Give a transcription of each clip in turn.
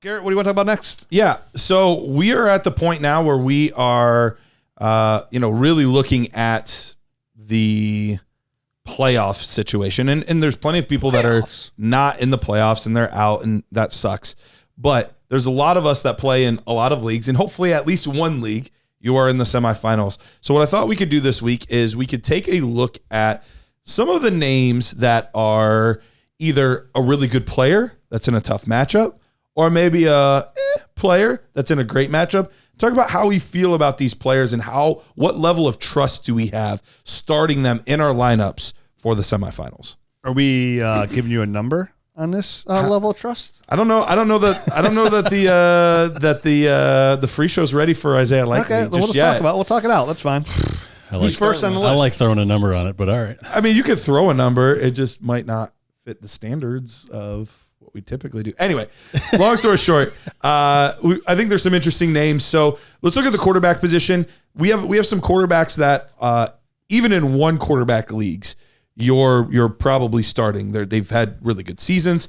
Garrett, what do you want to talk about next? Yeah, so we are at the point now where we are, really looking at the playoff situation. And there's plenty of people that are not in the playoffs and they're out, and that sucks. But there's a lot of us that play in a lot of leagues, and hopefully at least one league you are in the semifinals. So what I thought we could do this week is we could take a look at some of the names that are either a really good player that's in a tough matchup, or maybe a player that's in a great matchup. Talk about how we feel about these players and what level of trust do we have starting them in our lineups for the semifinals. Are we giving you a number on this level of trust? I don't know. I don't know that the free show's ready for Isaiah Likely. Okay, we'll talk about. We'll talk it out. That's fine. Who's first on the list? I like throwing a number on it, but all right. I mean, you could throw a number. It just might not fit the standards of what we typically do. Anyway, long story short, I think there's some interesting names. So let's look at the quarterback position. We have some quarterbacks that even in one quarterback leagues, you're probably starting. They've had really good seasons,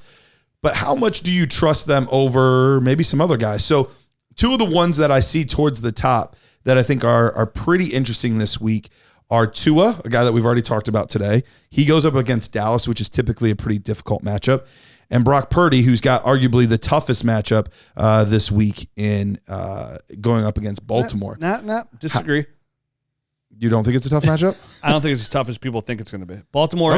but how much do you trust them over maybe some other guys? So two of the ones that I see towards the top that I think are pretty interesting this week are Tua, a guy that we've already talked about today. He goes up against Dallas, which is typically a pretty difficult matchup. And Brock Purdy, who's got arguably the toughest matchup this week in going up against Baltimore. Disagree. You don't think it's a tough matchup? I don't think it's as tough as people think it's going to be. Baltimore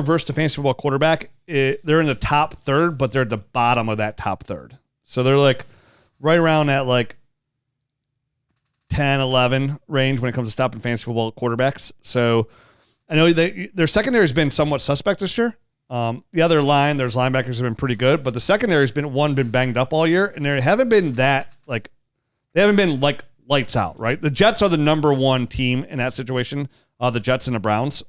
versus the fantasy football quarterback, they're in the top third, but they're at the bottom of that top third. So they're like right around that like 10, 11 range when it comes to stopping fantasy football quarterbacks. So I know their secondary has been somewhat suspect this year. The other line, there's linebackers have been pretty good, but the secondary has been banged up all year, and they haven't been lights out, right? The Jets are the number one team in that situation, the Jets and the Browns.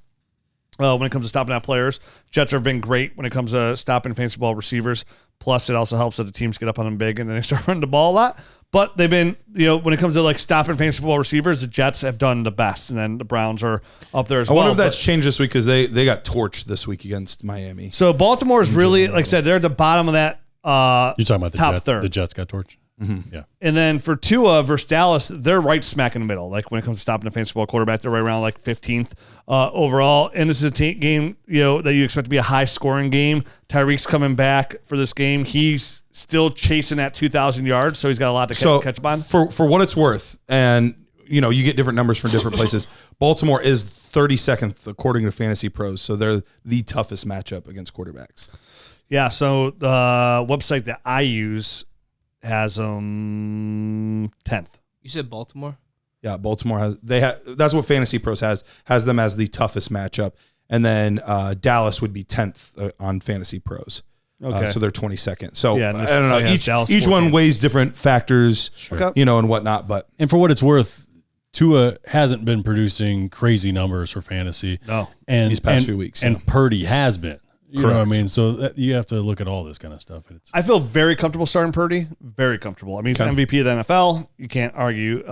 When it comes to stopping out players, Jets have been great when it comes to stopping fantasy ball receivers. Plus, it also helps that the teams get up on them big and then they start running the ball a lot. But they've been, when it comes to like stopping fantasy football receivers, the Jets have done the best, and then the Browns are up there as well. I wonder if that's changed this week because they got torched this week against Miami. So Baltimore is really, like I said, they're at the bottom of that. You're talking about the top Jets. third. The Jets got torched. Mm-hmm. Yeah. And then for Tua versus Dallas, they're right smack in the middle. Like when it comes to stopping a fantasy football quarterback, they're right around like 15th overall. And this is a game, that you expect to be a high scoring game. Tyreek's coming back for this game. He's still chasing at 2,000 yards, so he's got a lot to catch up on. For what it's worth, and you get different numbers from different places. Baltimore is 32nd according to Fantasy Pros, so they're the toughest matchup against quarterbacks. Yeah. So the website that I use has 10th. You said Baltimore? Yeah, Baltimore that's what Fantasy Pros has them as the toughest matchup, and then Dallas would be 10th on Fantasy Pros. Okay, so they're 22nd. So yeah, I don't know. Each one weighs different factors, Sure. And whatnot. But for what it's worth, Tua hasn't been producing crazy numbers for fantasy. No, and these past few weeks, and Purdy has been. You know what I Correct. mean? So you have to look at all this kind of stuff. I feel very comfortable starting Purdy. Very comfortable. I mean, he's the MVP of the NFL. You can't argue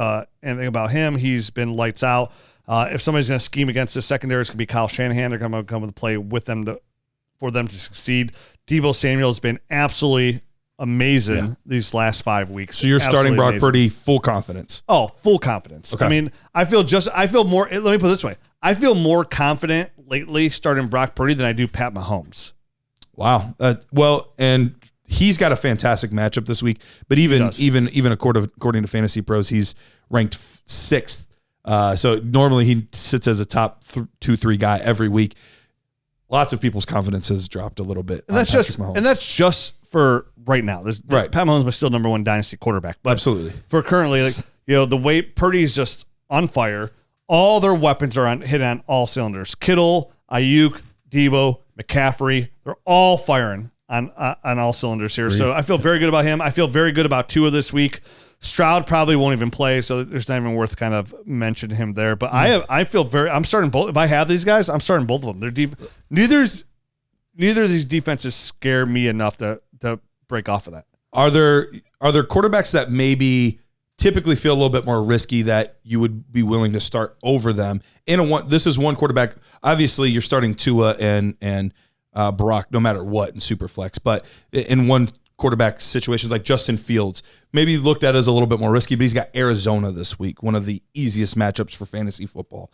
anything about him. He's been lights out. If somebody's going to scheme against this secondary, it's going to be Kyle Shanahan. They're going to come with a play with them for them to succeed. Deebo Samuel has been absolutely amazing these last 5 weeks. So you're starting Brock Purdy full confidence. Oh, full confidence. Okay. I mean, I feel more. Let me put it this way. I feel more confident lately starting Brock Purdy than I do Pat Mahomes. Wow. And he's got a fantastic matchup this week. But even according to Fantasy Pros, he's ranked 6th. So normally he sits as a top 2-3 guy every week. Lots of people's confidence has dropped a little bit. And that's just for right now. Right. Pat Mahomes is still number one dynasty quarterback. But absolutely. For currently, the way Purdy's just on fire. All their weapons are hitting on all cylinders. Kittle, Ayuk, Deebo, McCaffrey, they're all firing on all cylinders here. So I feel very good about him. I feel very good about Tua this week. Stroud probably won't even play, so there's not even worth kind of mentioning him there. But I'm starting both. If I have these guys, I'm starting both of them. Neither of these defenses scare me enough to break off of that. Are there quarterbacks that maybe typically feel a little bit more risky that you would be willing to start over them? This is one quarterback. Obviously, you're starting Tua and Brock no matter what in Superflex, but in one quarterback situations like Justin Fields, maybe looked at as a little bit more risky, but he's got Arizona this week, one of the easiest matchups for fantasy football.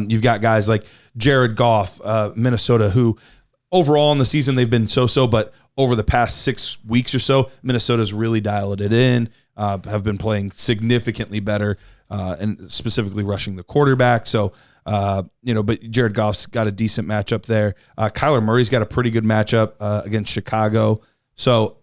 You've got guys like Jared Goff, Minnesota, who overall in the season they've been so-so, but over the past 6 weeks or so, Minnesota's really dialed it in, have been playing significantly better, and specifically rushing the quarterback. So, but Jared Goff's got a decent matchup there. Kyler Murray's got a pretty good matchup against Chicago. So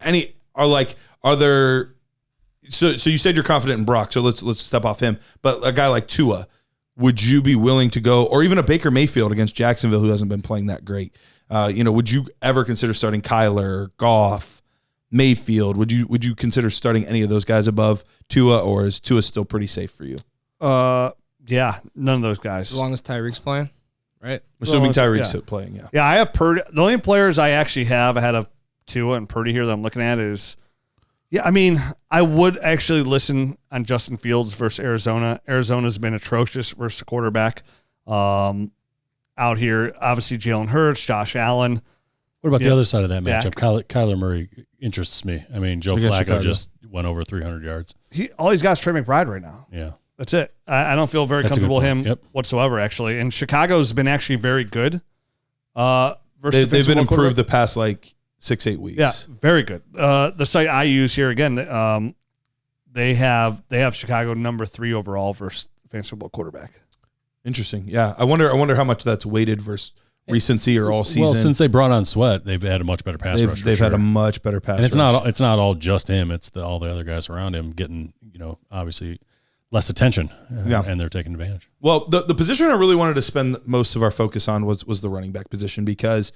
so you said you're confident in Brock, so let's step off him. But a guy like Tua, would you be willing to go, or even a Baker Mayfield against Jacksonville who hasn't been playing that great? Would you ever consider starting Kyler, Goff, Mayfield? Would you consider starting any of those guys above Tua, or is Tua still pretty safe for you? Yeah, none of those guys. As long as Tyreek's playing, right? Assuming Tyreek's playing, yeah. Yeah, I have Purdy. The only players I actually have ahead of Tua and Purdy here that I'm looking at is, I would actually listen on Justin Fields versus Arizona. Arizona's been atrocious versus the quarterback out here. Obviously, Jalen Hurts, Josh Allen. What about the other side of that matchup? Kyler Murray interests me. Joe Flacco just went over 300 yards. All he's got is Trey McBride right now. Yeah. That's it. I don't feel very comfortable with him whatsoever, actually. And Chicago's been actually very good. They've been improved the past 6-8 weeks. Yeah, very good. The site I use here again, they have Chicago number 3 overall versus fantasy football quarterback. Interesting. Yeah, I wonder how much that's weighted versus recency or all season. Well, since they brought on Sweat, they've had a much better pass rush. They've had a much better pass rush. And it's not all just him. It's all the other guys around him getting obviously less attention, and they're taking advantage. Well, the position I really wanted to spend most of our focus on was the running back position, because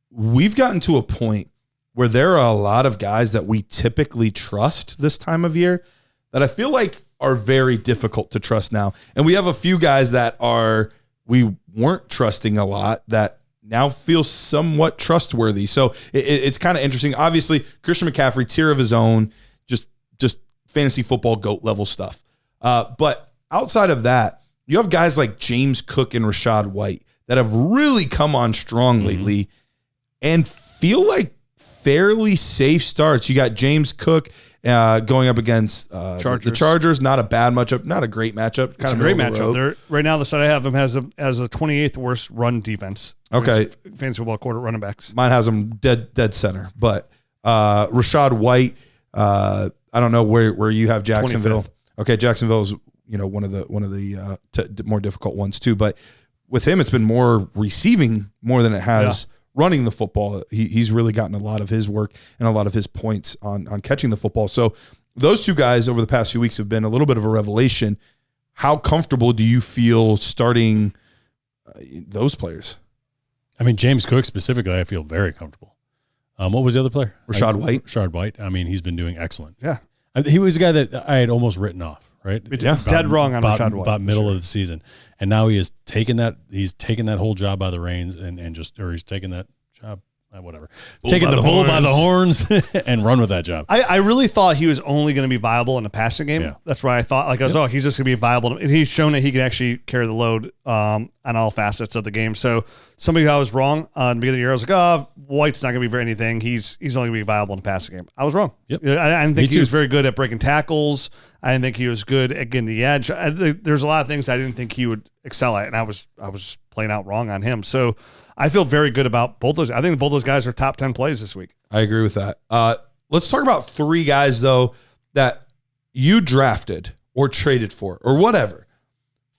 we've gotten to a point where there are a lot of guys that we typically trust this time of year that I feel like are very difficult to trust now. And we have a few guys that we weren't trusting a lot that now feel somewhat trustworthy. So it's kind of interesting. Obviously, Christian McCaffrey, tier of his own, just fantasy football GOAT level stuff. But outside of that, you have guys like James Cook and Rachaad White that have really come on strong lately and feel like fairly safe starts. You got James Cook going up against the Chargers. Not a bad matchup, not a great matchup. It's a great matchup. Right now, the side I have them has a 28th worst run defense. Okay, fantasy football quarter running backs. Mine has them dead center, but Rachaad White. I don't know where you have Jacksonville. 25th. Okay, Jacksonville is one of the more difficult ones too. But with him, it's been more receiving more than it has running the football. He's really gotten a lot of his work and a lot of his points on catching the football. So those two guys over the past few weeks have been a little bit of a revelation. How comfortable do you feel starting those players? James Cook specifically, I feel very comfortable. What was the other player? Rachaad White. Rachaad White. He's been doing excellent. Yeah. He was a guy that I had almost written off, right? Yeah. Dead wrong on Rachaad White. About middle of the season. And now he has taken that whole job by the reins he's taken that job, whatever. Taking the bull by the horns and run with that job. I really thought he was only going to be viable in the passing game. Yeah. That's why I thought, he's just going to be viable. And he's shown that he can actually carry the load on all facets of the game. So somebody who I was wrong on the beginning of the year, I was like, White's not going to be for anything. He's only going to be viable in the passing game. I was wrong. Yep. I didn't think he was very good at breaking tackles. I didn't think he was good at getting the edge. There's a lot of things I didn't think he would excel at, and I was playing out wrong on him. So I feel very good about both those. I think both those guys are top 10 plays this week. I agree with that. Let's talk about 3 guys, though, that you drafted or traded for or whatever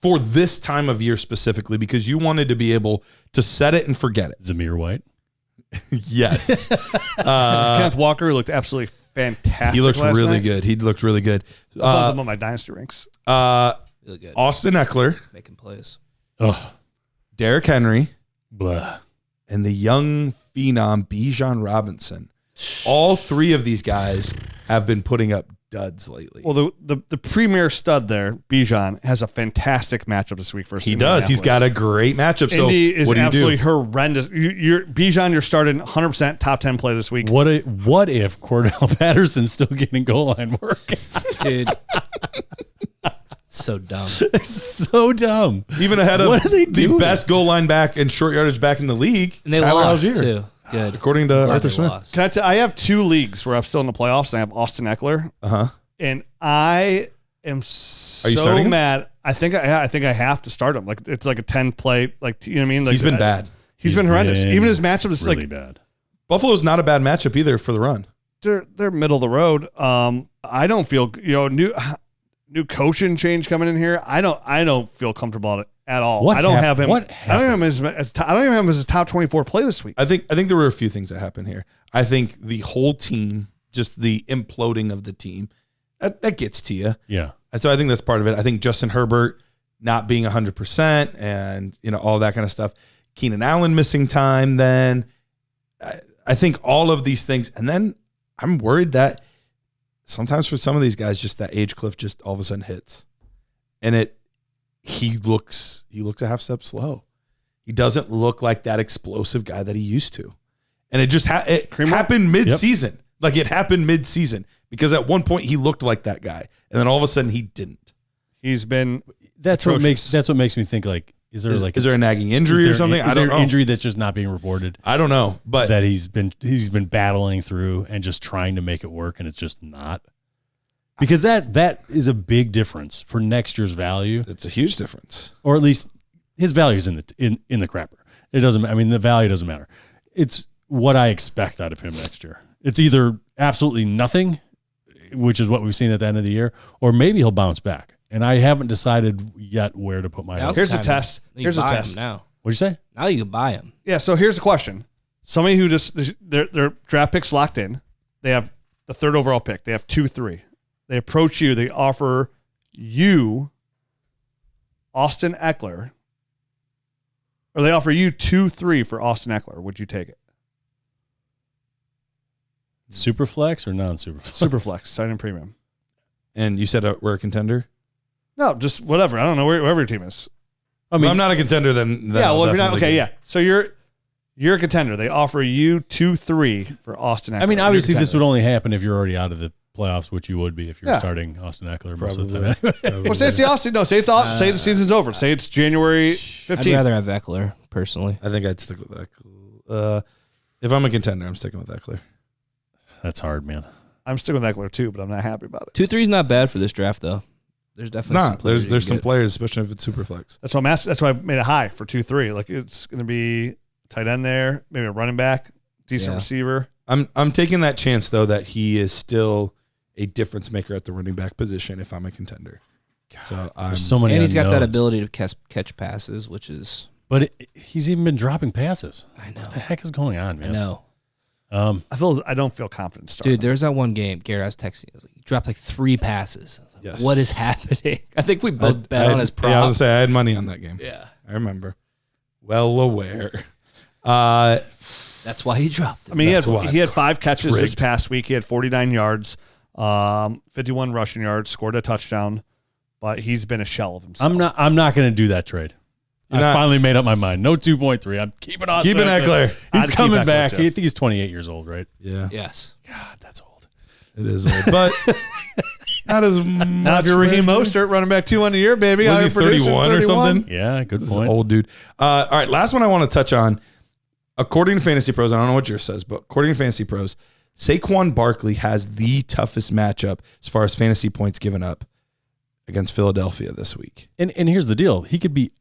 for this time of year specifically because you wanted to be able to set it and forget it. Zamir White. Yes. Kenneth Walker looked absolutely fantastic. He looked really good. He looked really good. I him on my Dynasty ranks. Really good. Austin Ekeler. Making plays. Derrick Henry. Blah. And the young phenom Bijan Robinson. All 3 of these guys have been putting up duds lately. Well, the premier stud there, Bijan, has a fantastic matchup this week versus He does. He's got a great matchup. So Indy is what do absolutely do? Horrendous. Bijan, you're starting 100% top 10 play this week. What if Cordell Patterson's still getting goal line work? Dude. So dumb. So dumb. Even ahead of what are they doing? The best goal line back and short yardage back in the league. And they lost too. Good. According to Glad Arthur they Smith. lost. I have 2 leagues where I'm still in the playoffs, and I have Austin Ekeler, and I am so starting him? mad. I think I have to start him. Like it's like a 10 play. Like you know what I mean? Like, He's been bad. He's been horrendous. Even his matchup is really like bad. Buffalo's not a bad matchup either for the run. they're middle of the road. I don't feel new coaching change coming in here. I don't feel comfortable at all. What I don't hap- have him. what I don't have him I don't even have him as a top 24 play this week. I think there were a few things that happened here. I think the whole team, just the imploding of the team, that gets to you. Yeah. And so I think that's part of it. I think Justin Herbert not being 100% and all that kind of stuff. Keenan Allen missing time. Then I think all of these things, and then I'm worried that sometimes for some of these guys, just that age cliff just all of a sudden hits, and he looks a half step slow. He doesn't look like that explosive guy that he used to, and it just happened mid-season. Yep. Like it happened mid-season because at one point he looked like that guy, and then all of a sudden he didn't. He's been That's what makes me think like. Is there a nagging injury or something? Is there an injury that's just not being reported? I don't know, but that he's been battling through and just trying to make it work, and it's just not. Because that is a big difference for next year's value. It's a huge difference, or at least his value is in the crapper. It doesn't. I mean, the value doesn't matter. It's what I expect out of him next year. It's either absolutely nothing, which is what we've seen at the end of the year, or maybe he'll bounce back. And I haven't decided yet where to put my house. Here's a test. Here's a test. Now. What'd you say? Now you can buy him. Yeah, so here's a question. Somebody who just their draft pick's locked in. They have the 3rd overall pick. They have 2-3. They approach you. They offer you Austin Ekeler, or they offer you 2-3 for Austin Ekeler. Would you take it? Superflex or non-superflex? Superflex, sign in premium. And you said we're a contender? No, just whatever. I don't know wherever your team is. I mean, if I'm not a contender, then yeah. Well, if you're not, okay, yeah. So you're a contender. They offer you 2-3 for Austin Ekeler. I mean, obviously this would only happen if you're already out of the playoffs, which you would be if you're starting Austin Ekeler most of the time. Well, say it's the Austin. No, say it's say the season's over. Say it's January 15th. I'd rather have Ekeler personally. I think I'd stick with Ekeler. If I'm a contender, I'm sticking with Ekeler. That's hard, man. I'm sticking with Ekeler too, but I'm not happy about it. 2-3 is not bad for this draft, though. There's definitely some players. There's some players, especially if it's super flex. That's why I'm asking. That's why I made it high for 2-3. Like it's going to be tight end there, maybe a running back, decent receiver. I'm taking that chance though that he is still a difference maker at the running back position if I'm a contender. God, so so many. And he's got that unknowns. ability to catch passes, which is. But he's even been dropping passes. I know. What the heck is going on, man? I know. I don't feel confident starting. Dude, there's that one game. Garrett, I was texting you. He dropped like 3 passes. I was like, Yes. What is happening? I think we both bet on his prop. Yeah, I was gonna say I had money on that game. Yeah. I remember. Well aware. That's why he dropped it. I mean, he had 5 catches this past week. He had 49 yards, 51 rushing yards, scored a touchdown, but he's been a shell of himself. I'm not going to do that trade. I finally made up my mind. No 2.3. I'm keeping Austin. Keeping Ekeler. He's coming back. I think he's 28 years old, right? Yeah. Yes. God, that's old. It is old. But not as much. Now if you're Raheem Mostert running back 2 on a year, baby. Was he 31 or something? Yeah, good This is point. old dude. All right, last one I want to touch on. According to Fantasy Pros, I don't know what yours says, but according to Fantasy Pros, Saquon Barkley has the toughest matchup as far as fantasy points given up against Philadelphia this week. And here's the deal. He could be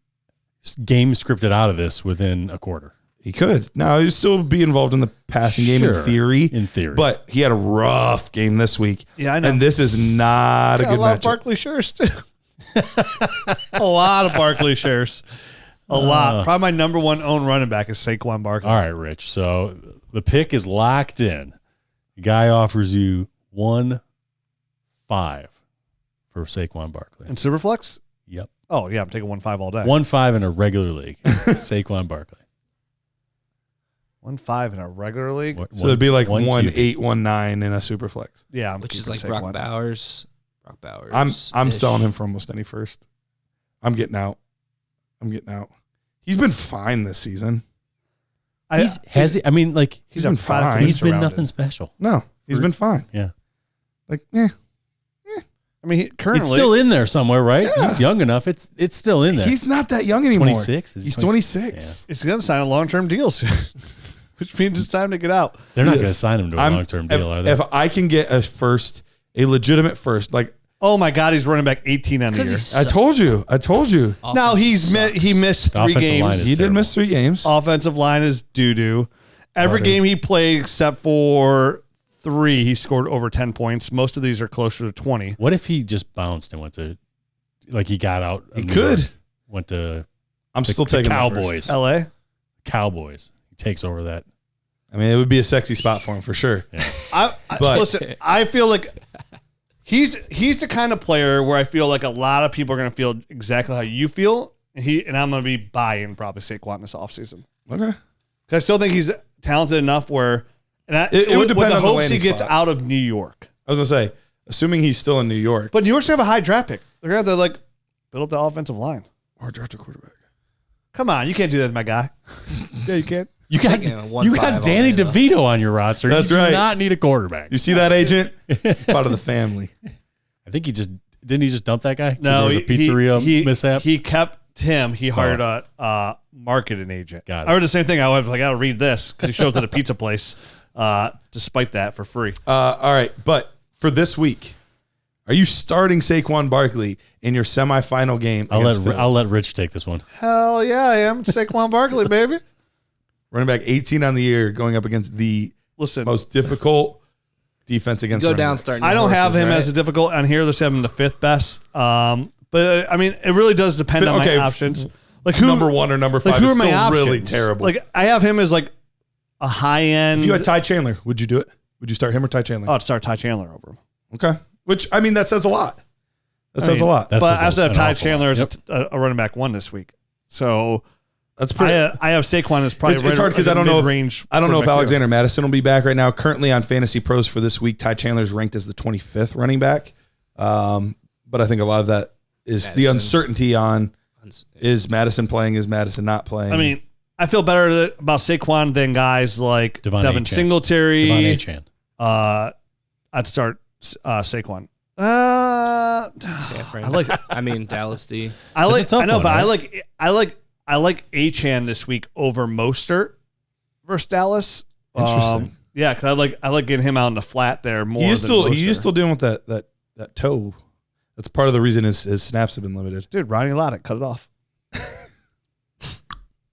game scripted out of this within a quarter. He could. Now, he'd still be involved in the passing game in theory. In theory. But he had a rough game this week. Yeah, I know. And this is not a good a lot matchup. of Barkley shares, too. A lot of Barkley shares. A lot. Probably my number one owned running back is Saquon Barkley. All right, Rich. So the pick is locked in. The guy offers you 1.5 for Saquon Barkley. And Superflex? Yep. Oh, yeah, I'm taking 1.5 all day. 1.5 in a regular league. Saquon Barkley. 1.5 in a regular league? So it'd be like 1.8, QB. 1.9 in a Superflex. Yeah, I'm Which is keeping like Saquon. Brock Bowers. I'm selling him for almost any first. I'm getting out. He's been fine this season. He's been fine. He's been nothing special. No, he's been fine. Yeah. Like, eh. I mean, currently. It's still in there somewhere, right? Yeah. He's young enough. It's still in there. He's not that young anymore. 26? He's 26. He's going to sign a long-term deal soon. which means it's time to get out. They're not Yes. going to sign him to a long-term deal, are they? If I can get a legitimate first, like Oh my God, he's running back 18 on the year. I told you. Now he missed The 3 offensive line games. is He did terrible. miss 3 games. Offensive line is doo-doo. Every game he played except for 3, he scored over 10 points. Most of these are closer to 20. What if he just bounced and went to, like he got out? He of New could. York, went to I'm still the taking the Cowboys. first. LA? Cowboys. He takes over that. I mean, it would be a sexy spot for him for sure. But- Listen, I feel like he's the kind of player where I feel like a lot of people are going to feel exactly how you feel. And I'm going to be buying probably Saquon this offseason. Okay. Because I still think he's talented enough where It would depend with the on the hopes he landing gets spot. out of New York. I was gonna say, assuming he's still in New York, But New York's going to have a high draft pick. They're going to have to build up the offensive line. or draft a quarterback. Come on, you can't do that to my guy. Yeah, you can't. You got Taking a 1-5 all Danny day, though. DeVito on your roster. That's you right. do not need a quarterback. You see that, agent? He's part of the family. I think didn't he just dump that guy? 'Cause No, there was a pizzeria mishap. He kept him. He hired a marketing agent. Got it. I heard the same thing. I was like, I got to read this because he showed up to the pizza place, despite that, for free. All right, but for this week, are you starting Saquon Barkley in your semifinal game? against Philly? I'll let Rich take this one. Hell yeah, I am Saquon Barkley, baby. Running back 18 on the year, going up against the Listen, most difficult defense against Go running down backs. starting. I don't have horses, him right? as a difficult on here. Let's have him the 5th best. But I mean, it really does depend on Okay, my options. Like who number 1 or number 5 Like who is are my still options? really terrible. Like I have him as like a high end. if you had Ty Chandler, would you do it? Would you start him or Ty Chandler? I'd start Ty Chandler over him. Okay. Which, I mean, that says a lot. That says a lot. That But says I also have an Ty awful Chandler lot. as a running back 1 this week. So That's pretty. I have Saquon as probably It's hard because I don't know range. if Alexander Madison will be back right now. Currently on Fantasy Pros for this week, Ty Chandler is ranked as the 25th running back. But I think a lot of that is the Madison. uncertainty on is Madison playing, is Madison not playing. I mean, I feel better about Saquon than guys like Devon Devin Achane. Singletary. Devon Achane. I'd start Saquon. San Fran. I like Dallas D. That's a tough I know, one, but right? I like Achane this week over Mostert versus Dallas. Interesting. Yeah, because I like getting him out in the flat there more. he is than still Mostert. still dealing with that toe. That's part of the reason his snaps have been limited. Dude, Ronnie Lott, cut it off.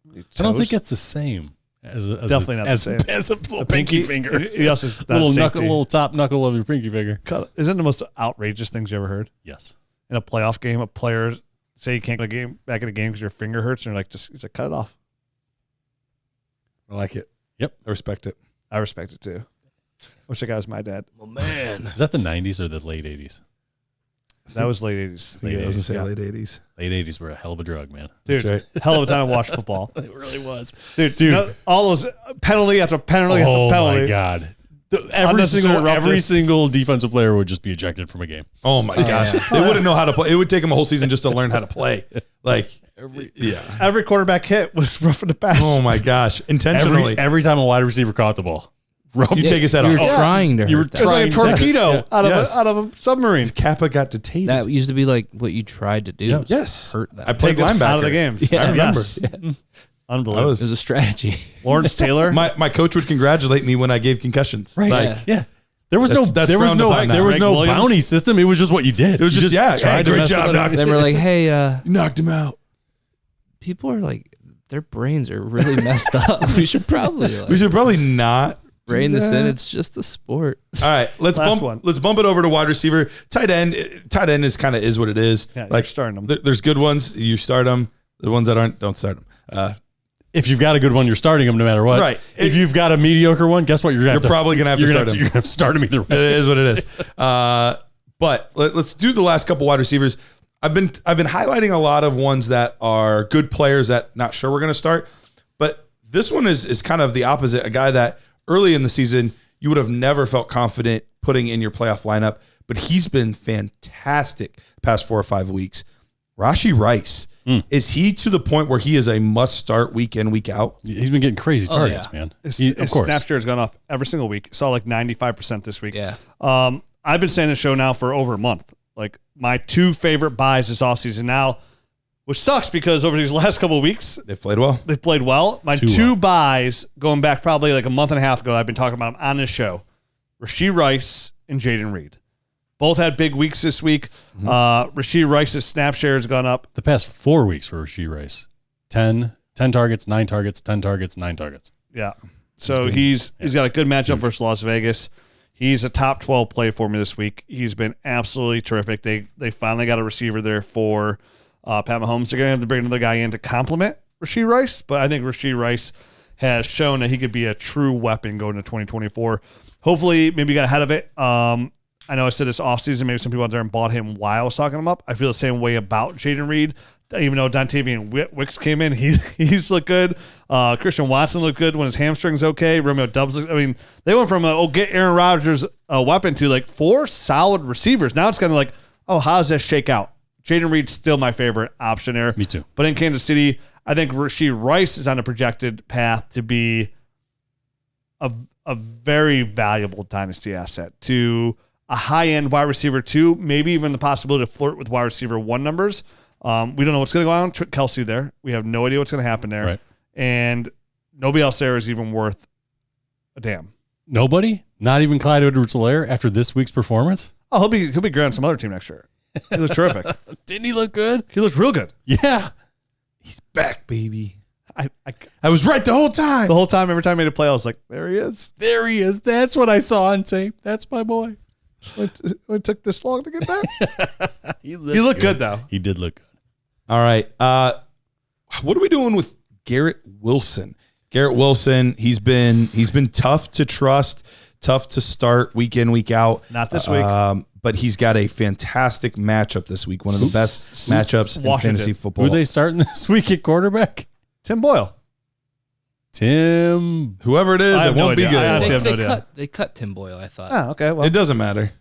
I don't think it's the same as Definitely not the same. as a little pinky finger. He also Little top knuckle of your pinky finger. Isn't it the most outrageous things you ever heard Yes. in a playoff game? A player say you can't go back in a game because your finger hurts, and you're like, he's like, cut it off. I like it. Yep. I respect it. I respect it too. Wish that guy was my dad. Oh man. Is that the 90s or the late 80s? That was late 80s. Late I was gonna 80s. say late 80s. Late 80s were a hell of a drug, man. Dude, That's hell of a time to watch football. It really was. Dude, all those penalty after penalty Oh after penalty. my God. Unnecessary Every roughness. single defensive player would just be ejected from a game. Oh my gosh. yeah. They wouldn't know how to play. It would take them a whole season just to learn how to play. Like, yeah. Every quarterback hit was roughing the pass. Oh my gosh. Intentionally. Every time a wide receiver caught the ball. You take his head You off. were trying to You were hurt It was like a trying to- torpedo Yeah. out of Yes. out of a submarine. Kappa got detained. That used to be like what you tried to do. Yeah. was Yes. Hurt that. I played Take us linebacker. out of the games. Yeah. I remember. Yes. I Unbelievable. It was a was, strategy. Lawrence Taylor. my coach would congratulate me when I gave concussions. Right. Like, Yeah. There was That's frowned upon now. there was Greg no Williams. bounty system. It was just what you did. It was You just, yeah, tried hey, to great mess job, it up. Doc. They were like, hey, You knocked him out. people are like, their brains are really messed up. We should probably We should probably not rein do this in. that. It's just a sport. All right, let's Last bump. one. Let's bump it over to wide receiver. Tight end. Tight end is kind of is what it is. Yeah, you're like starting them. There's good ones. You start them. The ones that aren't, don't start them. If you've got a good one, you're starting him no matter what. Right. If you've got a mediocre one, guess what? You're probably gonna have to you're start gonna him. You're gonna have to start him either It way. is what it is. But let's do the last couple wide receivers. I've been highlighting a lot of ones that are good players that not sure we're going to start. But this one is kind of the opposite. A guy that early in the season you would have never felt confident putting in your playoff lineup, but he's been fantastic the past 4 or 5 weeks. Rashee Rice. Is he to the point where he is a must start week in, week out? He's been getting crazy Oh, targets, yeah. man. His Of course. snap share has gone up every single week. Saw like 95% this week. Yeah. I've been saying the show now for over a month. Like my 2 favorite buys this offseason. Now, which sucks because over these last couple of weeks, They've played well. they've played well. My Too two well. buys going back probably like a month and a half ago, I've been talking about them on this show. Rashee Rice and Jaden Reed. Both had big weeks this week. Rashee Rice's snap share has gone up. The past 4 weeks for Rashee Rice, 10 targets, 9 targets, 10 targets, 9 targets. Yeah. So he's got a good matchup versus Las Vegas. He's a top 12 play for me this week. He's been absolutely terrific. They finally got a receiver there for Pat Mahomes. They're going to have to bring another guy in to complement Rashee Rice, but I think Rashee Rice has shown that he could be a true weapon going into 2024. Hopefully, maybe he got ahead of it. I know I said this offseason, maybe some people out there and bought him while I was talking him up. I feel the same way about Jaden Reed. Even though Dontavian Wicks came in, he's looked good. Christian Watson looked good when his hamstring's okay. Romeo Doubs looked, I mean, they went from get Aaron Rodgers a weapon to like 4 solid receivers. Now it's kind of like, oh, how does that shake out? Jaden Reed's still my favorite option there. Me too. But in Kansas City, I think Rashee Rice is on a projected path to be a very valuable dynasty asset to a high-end wide receiver 2, maybe even the possibility to flirt with wide receiver 1 numbers. We don't know what's going to go on with Kelsey there. We have no idea what's going to happen there. Right. And nobody else there is even worth a damn. Nobody? Not even Clyde Edwards-Helaire after this week's performance? Oh, he'll be great on some other team next year. He looks terrific. Didn't he look good? He looks real good. Yeah. He's back, baby. I was right the whole time. the whole time, every time I made a play, I was like, there he is. There he is. That's what I saw on tape. That's my boy. It took this long to get there. He He looked good though. He did look good. All right. What are we doing with Garrett Wilson? Garrett Wilson, he's been tough to trust, tough to start week in, week out. Not this week. But he's got a fantastic matchup this week. One of the best matchups in Washington. fantasy football. Who they starting this week at quarterback? Tim Boyle. Tim. Whoever it is, I it have no won't be idea. I good. honestly have no idea. They cut Tim Boyle, I thought. Oh, okay. Well, It doesn't matter.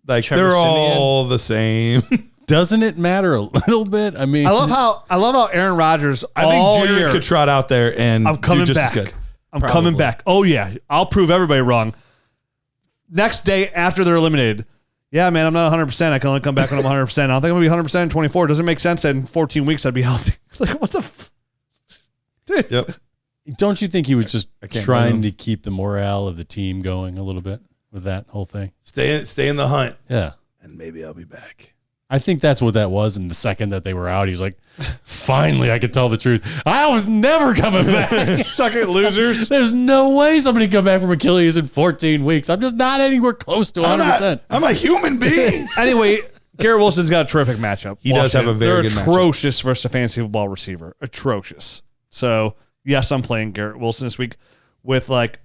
Like Trevor they're Siemian. all the same. Doesn't it matter a little bit? I mean, I love how Aaron Rodgers I all think Jared year. could trot out there and I'm coming do just back. as good. I'm Probably. coming back. Oh yeah, I'll prove everybody wrong. Next day after they're eliminated, yeah, man, I'm not 100%. I can only come back when I'm 100%. I don't think I'm gonna be 100% in 24. It doesn't make sense that in 14 weeks I'd be healthy. Like what the? Dude. Yep. don't you think he was just I can't blame trying him. to keep the morale of the team going a little bit with that whole thing? Stay in the hunt, Yeah. and maybe I'll be back. I think that's what that was. And the second that they were out, he was like, finally, I could tell the truth. I was never coming back. Suck it, losers. There's no way somebody can come back from Achilles in 14 weeks. I'm just not anywhere close to 100%. I'm a human being. Anyway, Garrett Wilson's got a terrific matchup. He does have a very They're good matchup. atrocious versus a fantasy football receiver. Atrocious. So, yes, I'm playing Garrett Wilson this week with like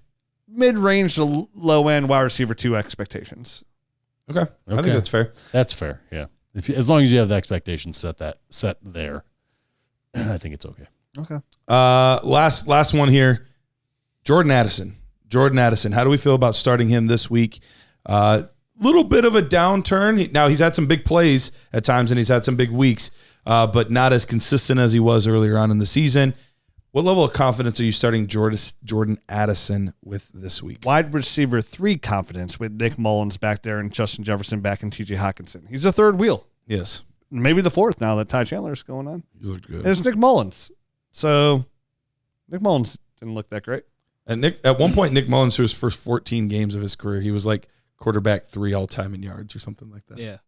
mid-range to low-end wide receiver 2 expectations. Okay. I think that's fair. That's fair. Yeah. As long as you have the expectations set there, I think it's okay. Okay. Last one here. Jordan Addison. How do we feel about starting him this week? Little bit of a downturn. Now he's had some big plays at times and he's had some big weeks, but not as consistent as he was earlier on in the season. What level of confidence are you starting Jordan Addison with this week? Wide receiver 3 confidence with Nick Mullins back there and Justin Jefferson back and TJ Hawkinson. He's the third wheel. Yes. Maybe the fourth now that Ty Chandler's going on. He's looked good. And it's Nick Mullins. So Nick Mullins didn't look that great. And at one point, Nick Mullins, through his first 14 games of his career, he was like quarterback 3 all time in yards or something like that. Yeah.